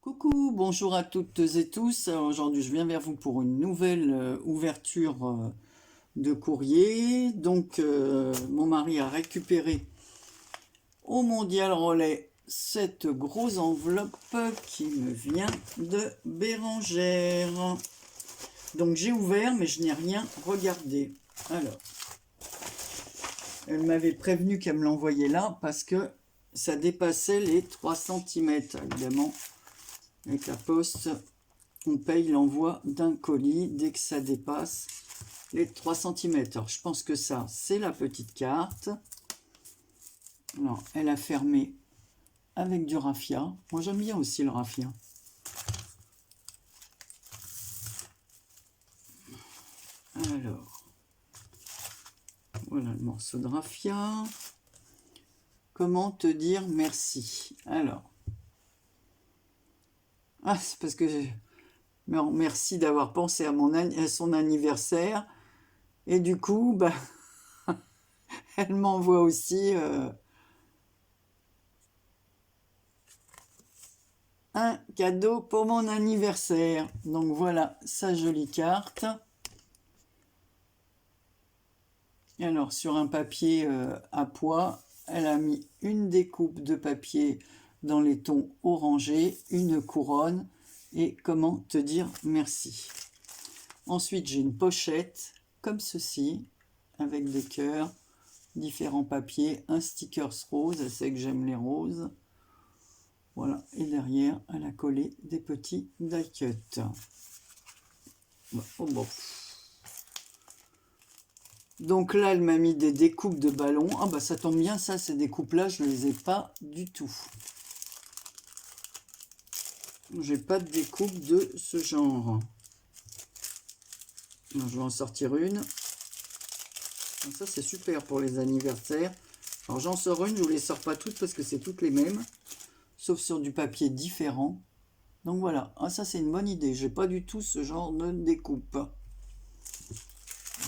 Coucou, bonjour à toutes et tous. Alors, aujourd'hui, je viens vers vous pour une nouvelle ouverture de courrier. Donc, mon mari a récupéré au Mondial Relais cette grosse enveloppe qui me vient de Bérengère. Donc, j'ai ouvert, mais je n'ai rien regardé. Alors, elle m'avait prévenu qu'elle me l'envoyait là parce que ça dépassait les 3 cm, évidemment. Avec la poste, on paye l'envoi d'un colis dès que ça dépasse les 3 cm. Alors, je pense que ça, c'est la petite carte. Alors, elle a fermé avec du raffia. Moi, j'aime bien aussi le raffia. Alors, voilà le morceau de raffia. Comment te dire merci? Alors, c'est parce que merci d'avoir pensé à son anniversaire. Et du coup, bah, elle m'envoie aussi un cadeau pour mon anniversaire. Donc voilà sa jolie carte. Alors sur un papier à pois, elle a mis une découpe de papier dans les tons orangés, une couronne et comment te dire merci. Ensuite j'ai une pochette comme ceci avec des cœurs, différents papiers, un sticker rose, elle sait que j'aime les roses. Voilà, et derrière, elle a collé des petits die cut. Oh bon. Donc là, elle m'a mis des découpes de ballons. Ah bah ça tombe bien, ça, ces découpes-là, je ne les ai pas du tout. J'ai pas de découpe de ce genre. Alors, je vais en sortir une. Donc ça, c'est super pour les anniversaires. Alors j'en sors une, je ne vous les sors pas toutes parce que c'est toutes les mêmes. Sauf sur du papier différent. Donc voilà, ça c'est une bonne idée. J'ai pas du tout ce genre de découpe.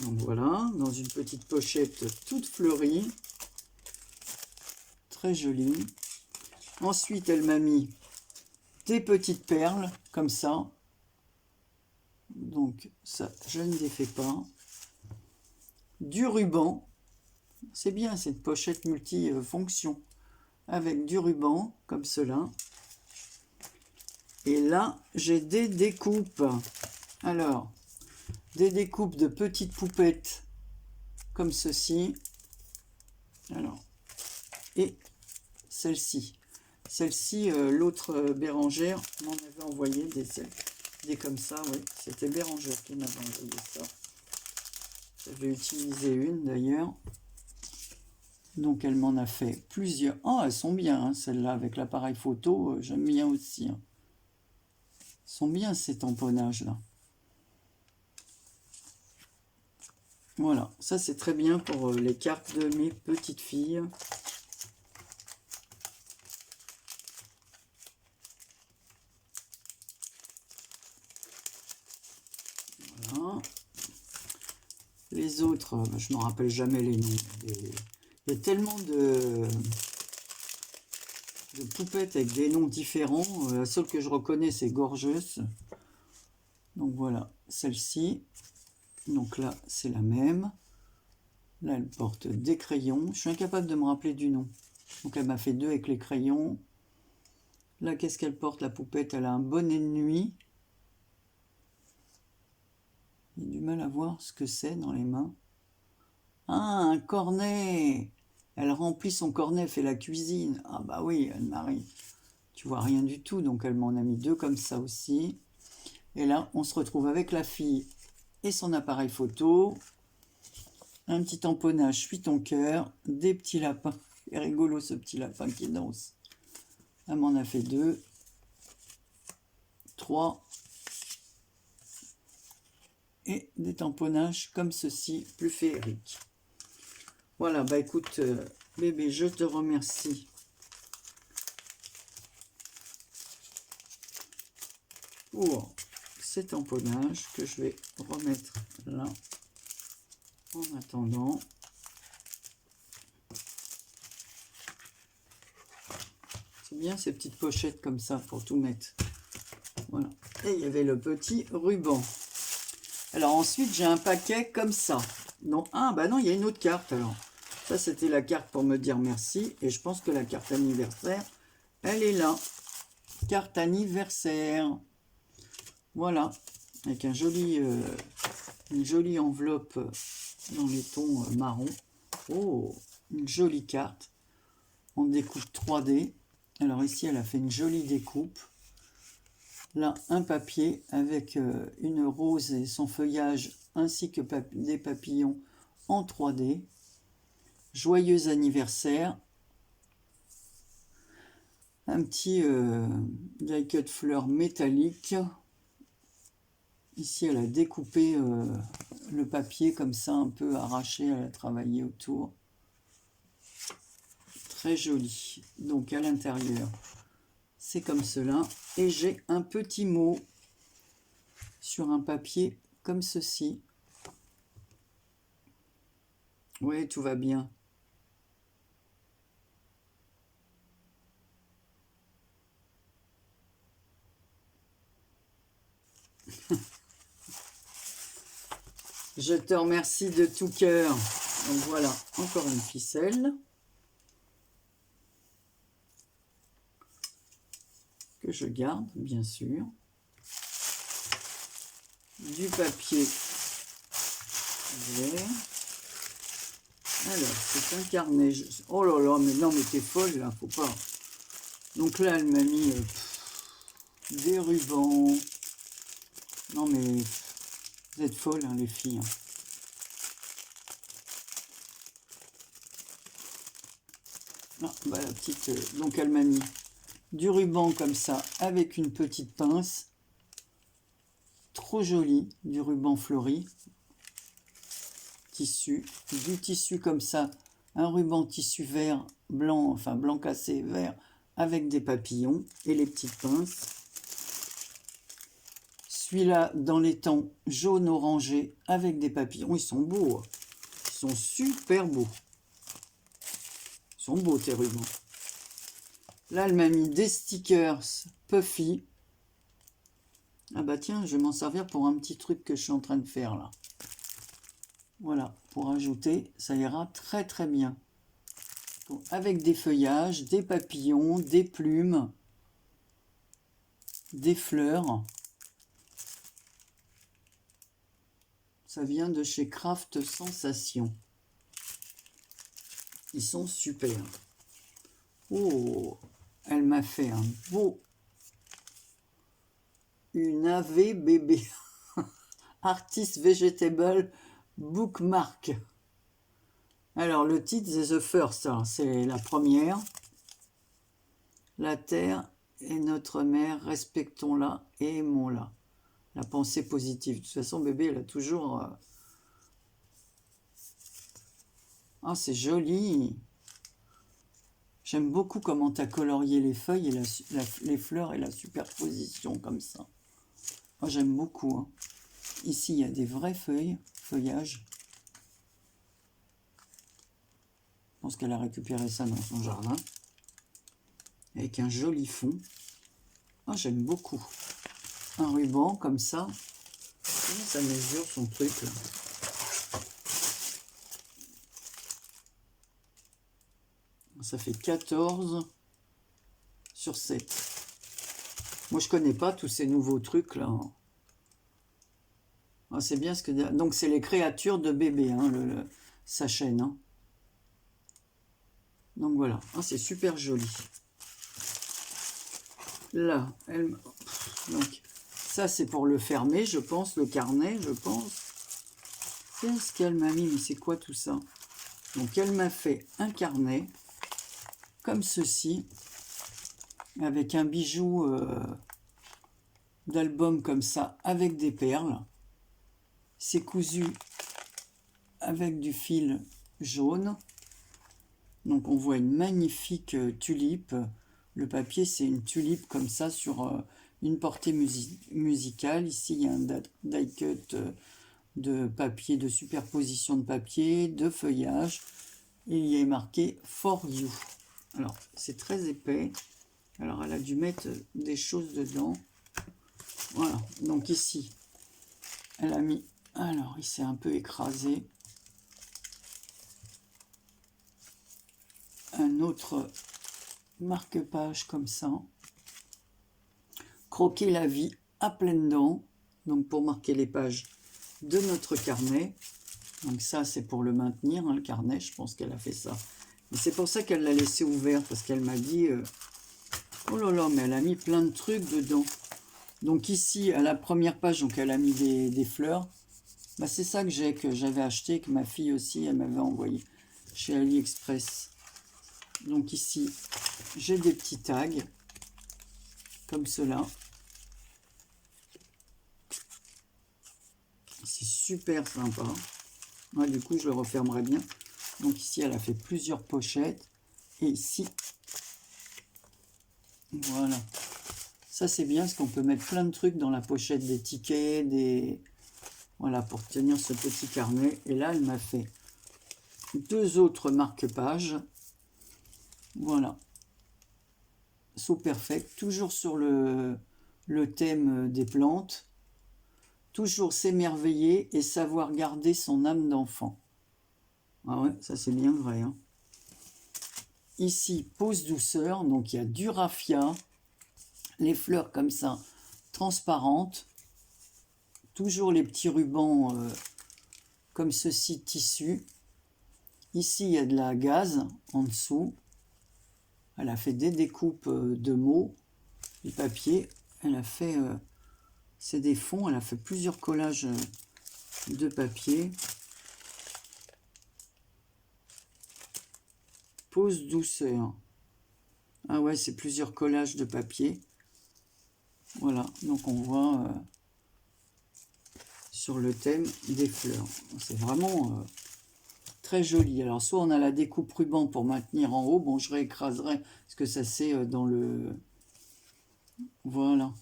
Donc voilà, dans une petite pochette toute fleurie. Très jolie. Ensuite, elle m'a mis des petites perles, comme ça. Donc ça, je ne les fais pas. Du ruban. C'est bien cette pochette multifonction. Avec du ruban, comme cela. Et là, j'ai des découpes. Alors, des découpes de petites poupettes comme ceci. Alors, et celle-ci. Celle-ci, l'autre Bérengère m'en avait envoyé des comme ça, oui. C'était Bérengère qui m'avait envoyé ça. J'avais utilisé une d'ailleurs. Donc elle m'en a fait plusieurs. Oh, elles sont bien, hein, celles-là, avec l'appareil photo, j'aime bien aussi. Hein. Elles sont bien ces tamponnages-là. Voilà, ça c'est très bien pour les cartes de mes petites filles. Voilà. Les autres, je ne me rappelle jamais les noms. Il y a tellement de poupettes avec des noms différents. La seule que je reconnais, c'est Gorgeous. Donc voilà, celle-ci. Donc là, c'est la même. Là, elle porte des crayons. Je suis incapable de me rappeler du nom. Donc elle m'a fait deux avec les crayons. Là, qu'est-ce qu'elle porte, la poupette? Elle a un bonnet de nuit. J'ai du mal à voir ce que c'est dans les mains. Ah, un cornet! Elle remplit son cornet, fait la cuisine. Ah bah oui, Anne-Marie. Tu vois rien du tout, donc elle m'en a mis deux comme ça aussi. Et là, on se retrouve avec la fille et son appareil photo. Un petit tamponnage, suis ton cœur, des petits lapins. C'est rigolo ce petit lapin qui danse. Elle m'en a fait deux, trois. Et des tamponnages comme ceci, plus féeriques. Voilà, bah écoute, bébé, je te remercie pour ces tamponnages que je vais remettre là en attendant. bien ces petites pochettes comme ça pour tout mettre. Voilà. Et il y avait le petit ruban. Alors ensuite, j'ai un paquet comme ça. Non, ah bah non, il y a une autre carte alors. Ça, c'était la carte pour me dire merci. Et je pense que la carte anniversaire, elle est là. Carte anniversaire. Voilà. Avec un joli, une jolie enveloppe dans les tons marron. Oh, une jolie carte en découpe 3D. Alors ici, elle a fait une jolie découpe. Là, un papier avec une rose et son feuillage, ainsi que des papillons en 3D. Joyeux anniversaire. Un petit die-cut fleurs métallique. Ici, elle a découpé le papier comme ça, un peu arraché. Elle a travaillé autour. Très joli. Donc, à l'intérieur, c'est comme cela. Et j'ai un petit mot sur un papier comme ceci. Oui, tout va bien. Je te remercie de tout cœur. Donc voilà, encore une ficelle. Que je garde, bien sûr. Du papier vert. Alors, c'est un carnet. Oh là là, mais non, mais t'es folle, là, faut pas. Donc là, elle m'a mis des rubans. Non, mais vous êtes folles, hein, les filles. Hein. Ah, bah, la petite... donc, elle m'a mis du ruban comme ça, avec une petite pince. Trop joli, du ruban fleuri. Tissu. Du tissu comme ça, un ruban tissu vert, blanc, enfin blanc cassé, vert, avec des papillons et les petites pinces. Celui-là, dans les tons jaune orangé, avec des papillons. Ils sont beaux. Ils sont super beaux. Ils sont beaux, tes rubans. Là, elle m'a mis des stickers puffy. Ah bah tiens, je vais m'en servir pour un petit truc que je suis en train de faire là. Voilà, pour ajouter, ça ira très très bien. Donc, avec des feuillages, des papillons, des plumes, des fleurs. Ça vient de chez Craft Sensation. Ils sont super. Oh, elle m'a fait un beau... Une AV bébé. Artist Vegetable Bookmark. Alors, le titre, c'est The First. C'est la première. La terre est notre mère. Respectons-la et aimons-la. La pensée positive. De toute façon, bébé, elle a toujours... Ah, c'est joli. J'aime beaucoup comment tu as colorié les feuilles et les fleurs et la superposition comme ça. Moi, j'aime beaucoup. Hein. Ici, il y a des vraies feuillages. Je pense qu'elle a récupéré ça dans son jardin. Avec un joli fond. Ah, j'aime beaucoup. Un ruban comme ça. Ça mesure son truc là. Ça fait 14 sur 7. Moi, je connais pas tous ces nouveaux trucs là. Ah, c'est bien ce que... Donc, c'est les créatures de bébé, hein, sa chaîne. Hein. Donc, voilà. Ah, c'est super joli. Là, elle... Donc, ça, c'est pour le fermer, je pense, le carnet, je pense. Qu'est-ce qu'elle m'a mis? Mais c'est quoi tout ça? Donc, elle m'a fait un carnet, comme ceci, avec un bijou d'album comme ça, avec des perles. C'est cousu avec du fil jaune. Donc on voit une magnifique tulipe. Le papier, c'est une tulipe comme ça sur une portée musicale. Ici, il y a un die cut de papier, de superposition de papier, de feuillage. Et il y a marqué For You. Alors, c'est très épais. Alors, elle a dû mettre des choses dedans. Voilà, donc ici, elle a mis... Alors, il s'est un peu écrasé. Un autre marque-page comme ça. Croquer la vie à pleines dents. Donc, pour marquer les pages de notre carnet. Donc ça, c'est pour le maintenir, hein, le carnet. Je pense qu'elle a fait ça. Et c'est pour ça qu'elle l'a laissé ouvert, parce qu'elle m'a dit... oh là là, mais elle a mis plein de trucs dedans. Donc ici, à la première page, donc elle a mis des fleurs. Bah, c'est ça que j'avais acheté, que ma fille aussi, elle m'avait envoyé chez AliExpress. Donc ici, j'ai des petits tags, comme cela. C'est super sympa. Ouais, du coup, je le refermerai bien. Donc ici, elle a fait plusieurs pochettes. Et ici, voilà. Ça, c'est bien, parce qu'on peut mettre plein de trucs dans la pochette, des tickets, des... Voilà, pour tenir ce petit carnet. Et là, elle m'a fait 2 autres marque-pages. Voilà. So Perfect, toujours sur le thème des plantes. Toujours s'émerveiller et savoir garder son âme d'enfant. Ah ouais, ça c'est bien vrai. Hein. Ici, pose douceur, donc il y a du raffia, les fleurs comme ça, transparentes. Toujours les petits rubans comme ceci, tissu. Ici, il y a de la gaze en dessous. Elle a fait des découpes de mots, du papier. Elle a fait, c'est des fonds, elle a fait plusieurs collages de papier. Pose douceur. Ah ouais, c'est plusieurs collages de papier. Voilà, donc on voit sur le thème des fleurs. C'est vraiment très joli. Alors, soit on a la découpe ruban pour maintenir en haut. Bon, je réécraserai parce que ça c'est dans le... Voilà.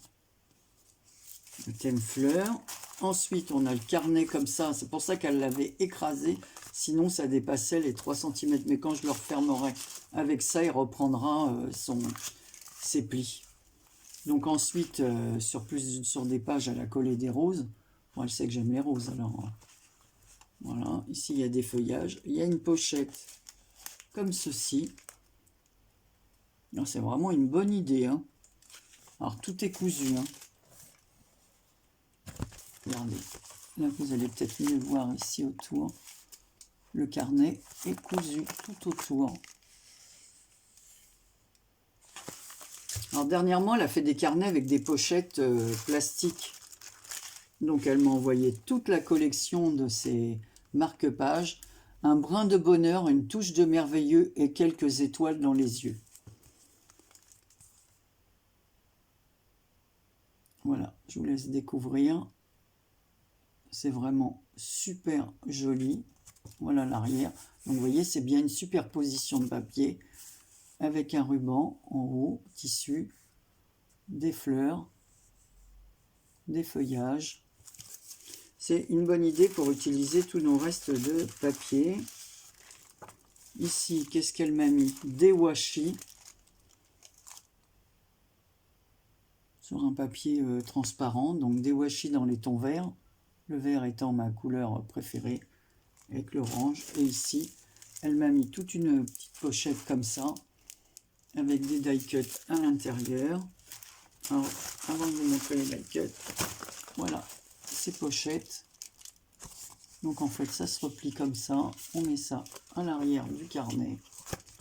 Le thème fleurs. Ensuite, on a le carnet comme ça. C'est pour ça qu'elle l'avait écrasé. Sinon, ça dépassait les 3 cm. Mais quand je le refermerai avec ça, il reprendra ses plis. Donc ensuite, sur des pages, elle a collé des roses. Bon, elle sait que j'aime les roses, alors... Voilà, ici il y a des feuillages. Il y a une pochette comme ceci. C'est vraiment une bonne idée. Hein. Alors tout est cousu. Hein. Regardez, là vous allez peut-être mieux voir ici autour. Le carnet est cousu tout autour. Alors dernièrement, elle a fait des carnets avec des pochettes plastiques. Donc elle m'a envoyé toute la collection de ces marque-pages. Un brin de bonheur, une touche de merveilleux et quelques étoiles dans les yeux. Voilà, je vous laisse découvrir. C'est vraiment super joli. Voilà l'arrière. Donc vous voyez, c'est bien une superposition de papier avec un ruban en haut, tissu, des fleurs, des feuillages. C'est une bonne idée pour utiliser tous nos restes de papier. Ici, qu'est-ce qu'elle m'a mis? Des washi sur un papier transparent, donc des washi dans les tons verts, le vert étant ma couleur préférée avec l'orange. Et ici, elle m'a mis toute une petite pochette comme ça, avec des die cuts à l'intérieur. Alors, avant de vous montrer les die cuts, voilà ces pochettes. Donc en fait, ça se replie comme ça. On met ça à l'arrière du carnet.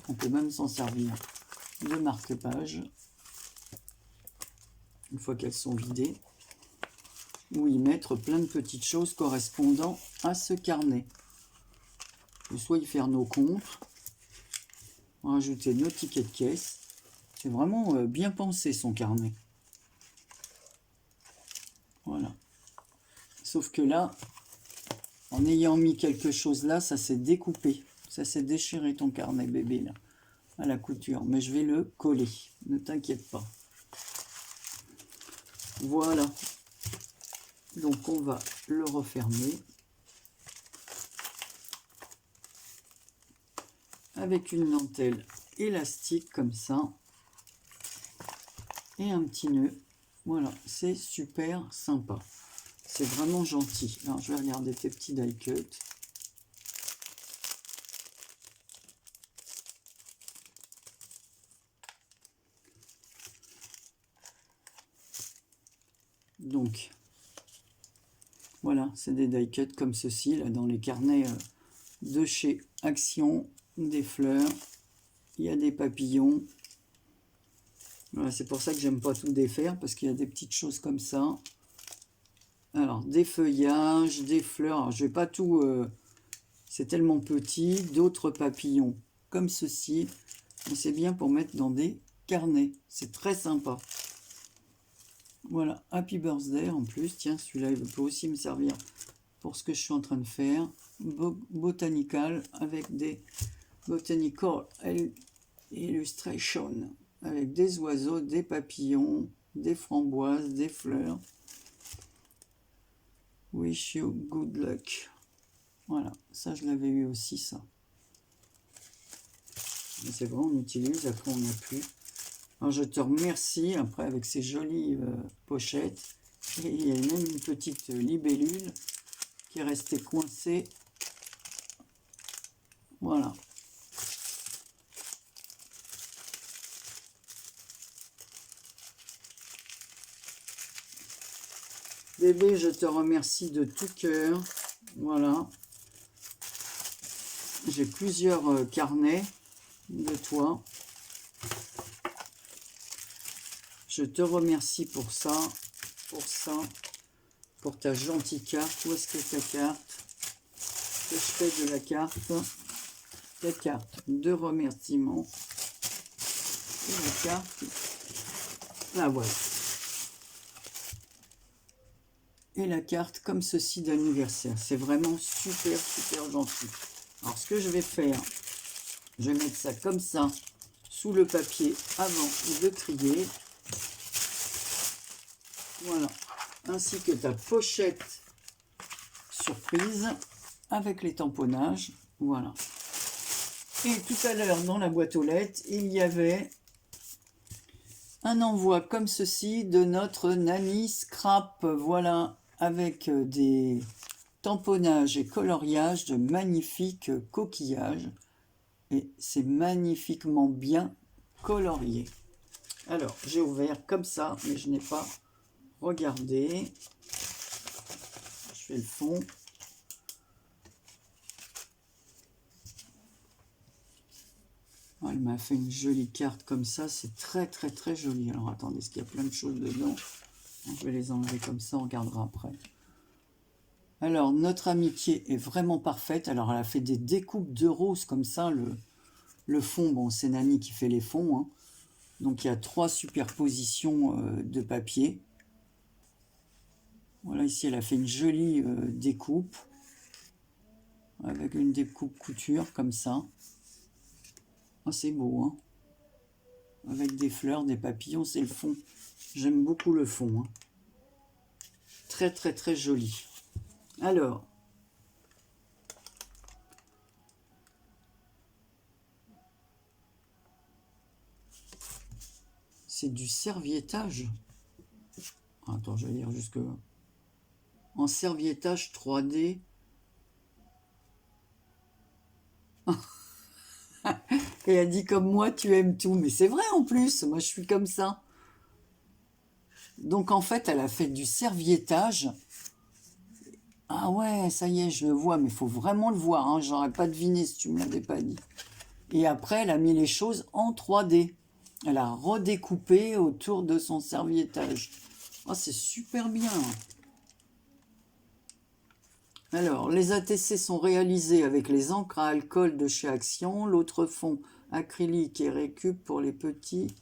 On peut même s'en servir de marque-page une fois qu'elles sont vidées, ou y mettre plein de petites choses correspondant à ce carnet. Ou soit y faire nos comptes, rajouter nos tickets de caisse. C'est vraiment bien pensé son carnet. Voilà. Sauf que là, en ayant mis quelque chose là, ça s'est découpé. Ça s'est déchiré ton carnet bébé là, à la couture. Mais je vais le coller, ne t'inquiète pas. Voilà. Donc on va le refermer. Avec une dentelle élastique comme ça. et un petit nœud. Voilà, c'est super sympa. C'est vraiment gentil. Alors, je vais regarder tes petits die cut. Donc, voilà, c'est des die cut comme ceci, là, dans les carnets de chez Action, des fleurs. Il y a des papillons. Voilà, c'est pour ça que j'aime pas tout défaire, parce qu'il y a des petites choses comme ça. Alors, des feuillages, des fleurs. Alors, je vais pas tout... c'est tellement petit. D'autres papillons comme ceci. Et c'est bien pour mettre dans des carnets. C'est très sympa. Voilà, Happy Birthday en plus. Tiens, celui-là, il peut aussi me servir pour ce que je suis en train de faire. Botanical avec des Botanical Illustration. Avec des oiseaux, des papillons, des framboises, des fleurs. Wish you good luck. Voilà, ça je l'avais eu aussi, ça. C'est vrai, on utilise, après on n'a plus. Alors je te remercie, après avec ces jolies pochettes. Et il y a même une petite libellule qui est restée coincée. Voilà. Bébé, je te remercie de tout cœur. Voilà. J'ai plusieurs carnets de toi. Je te remercie pour ça, pour ta gentille carte. Où est-ce que ta carte? Que je fais de la carte? La carte de remerciement. Et la carte. La voilà. Et la carte comme ceci d'anniversaire. C'est vraiment super, super gentil. Alors, ce que je vais faire, je vais mettre ça comme ça, sous le papier, avant de trier. Voilà. Ainsi que ta pochette surprise, avec les tamponnages. Voilà. Et tout à l'heure, dans la boîte aux lettres, il y avait un envoi comme ceci de notre Nani Scrap. Voilà, avec des tamponnages et coloriages de magnifiques coquillages. Et c'est magnifiquement bien colorié. Alors, j'ai ouvert comme ça, mais je n'ai pas regardé. Je fais le fond. Elle m'a fait une jolie carte comme ça. C'est très, très, très joli. Alors, attendez, est-ce qu'il y a plein de choses dedans? Je vais les enlever comme ça, on regardera après. Alors, notre amitié est vraiment parfaite. Alors, elle a fait des découpes de roses comme ça. Le fond, bon, c'est Nani qui fait les fonds. Hein. Donc, il y a 3 superpositions de papier. Voilà, ici, elle a fait une jolie découpe. Avec une découpe couture, comme ça. Oh, c'est beau, hein. Avec des fleurs, des papillons, c'est le fond. J'aime beaucoup le fond. Hein. Très, très, très joli. Alors, c'est du serviettage. Attends, je vais lire jusque là. En serviettage 3D. Et elle dit comme moi, tu aimes tout. Mais c'est vrai en plus, moi je suis comme ça. Donc en fait, elle a fait du serviettage. Ah ouais, ça y est, je le vois, mais il faut vraiment le voir. Hein. J'aurais pas deviné si tu me l'avais pas dit. Et après, elle a mis les choses en 3D. Elle a redécoupé autour de son serviettage. Oh, c'est super bien. Alors, les ATC sont réalisés avec les encres à alcool de chez Action. L'autre fond acrylique et récup pour les petits.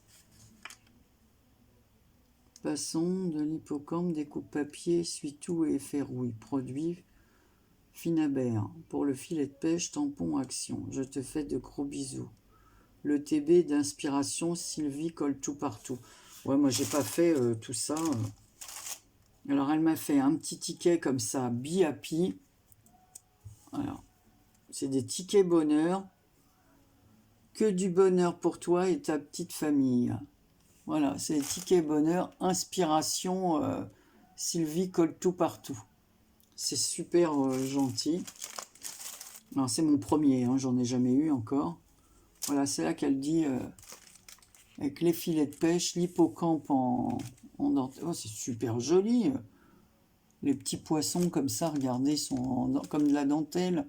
Passons de l'hippocampe, découpe papier, essuie-tout et effet rouille. Produit Finabert. Pour le filet de pêche, tampon Action. Je te fais de gros bisous. Le TB d'inspiration, Sylvie colle tout partout. Ouais, moi, j'ai pas fait tout ça. Alors, elle m'a fait un petit ticket comme ça, Be Happy. Alors, c'est des tickets bonheur. Que du bonheur pour toi et ta petite famille. Voilà, c'est ticket bonheur, inspiration, Sylvie colle tout partout. C'est super gentil. Alors c'est mon premier, hein, j'en ai jamais eu encore. Voilà, c'est là qu'elle dit avec les filets de pêche, l'hippocampe en dentelle. Oh, c'est super joli. Les petits poissons comme ça, regardez, sont comme de la dentelle.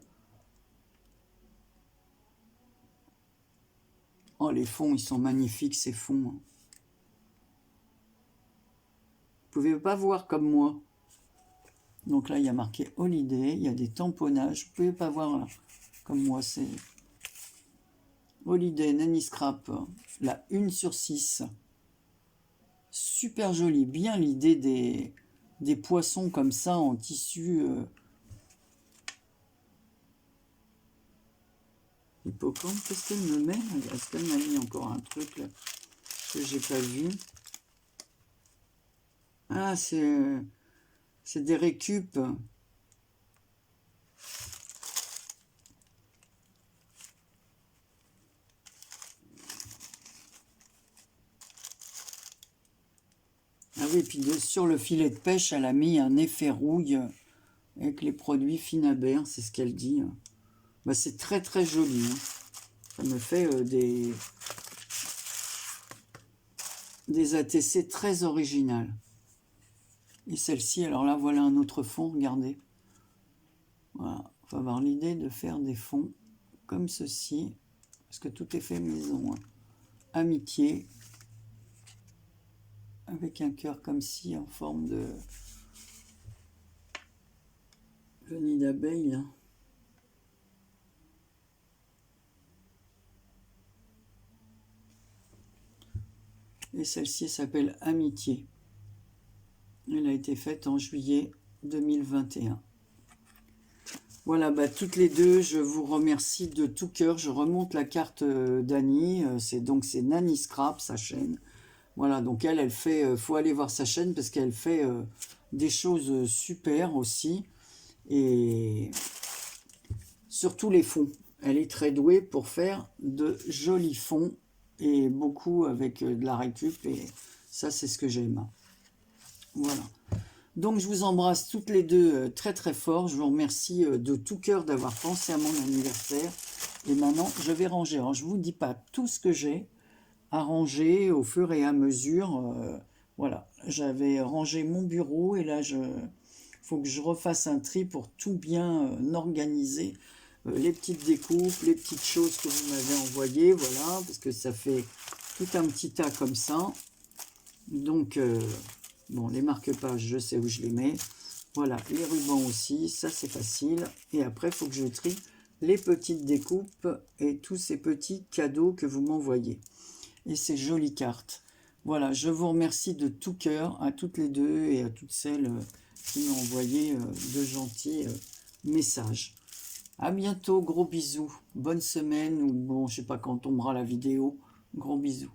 Oh, les fonds, ils sont magnifiques, ces fonds. Vous pouvez pas voir comme moi. Donc là, il y a marqué Holiday, il y a des tamponnages. Vous pouvez pas voir là, comme moi, c'est Holiday Nanny Scrap, la 1/6. Super joli, bien l'idée des poissons comme ça en tissu. Hippocampe, qu'est-ce qu'elle me met? Est-ce qu'elle m'a mis encore un truc là que j'ai pas vu? Ah, c'est des récup. Ah oui, et puis sur le filet de pêche, elle a mis un effet rouille avec les produits Finabert, c'est ce qu'elle dit. Bah, c'est très très joli. Hein. Ça me fait des ATC très originales. Et celle-ci, alors là, voilà un autre fond, regardez. Voilà, il faut avoir l'idée de faire des fonds comme ceci, parce que tout est fait maison. Hein. Amitié, avec un cœur comme ci, en forme de le nid d'abeille. Hein. Et celle-ci s'appelle Amitié. Elle a été faite en juillet 2021. Voilà, bah, toutes les deux, je vous remercie de tout cœur. Je remonte la carte d'Annie. C'est Nanny Scrap, sa chaîne. Voilà, donc elle fait, faut aller voir sa chaîne parce qu'elle fait des choses super aussi. Et surtout les fonds. Elle est très douée pour faire de jolis fonds et beaucoup avec de la récup. Et ça, c'est ce que j'aime. Voilà. Donc, je vous embrasse toutes les deux très très fort. Je vous remercie de tout cœur d'avoir pensé à mon anniversaire. Et maintenant, je vais ranger. Alors, je ne vous dis pas tout ce que j'ai à ranger au fur et à mesure. Voilà, j'avais rangé mon bureau et là, faut que je refasse un tri pour tout bien organiser. Les petites découpes, les petites choses que vous m'avez envoyées, voilà, parce que ça fait tout un petit tas comme ça. Donc, bon, les marque-pages, je sais où je les mets. Voilà, les rubans aussi, ça c'est facile. Et après, il faut que je trie les petites découpes et tous ces petits cadeaux que vous m'envoyez. Et ces jolies cartes. Voilà, je vous remercie de tout cœur à toutes les deux et à toutes celles qui m'ont envoyé de gentils messages. À bientôt, gros bisous. Bonne semaine ou bon, je sais pas quand tombera la vidéo. Gros bisous.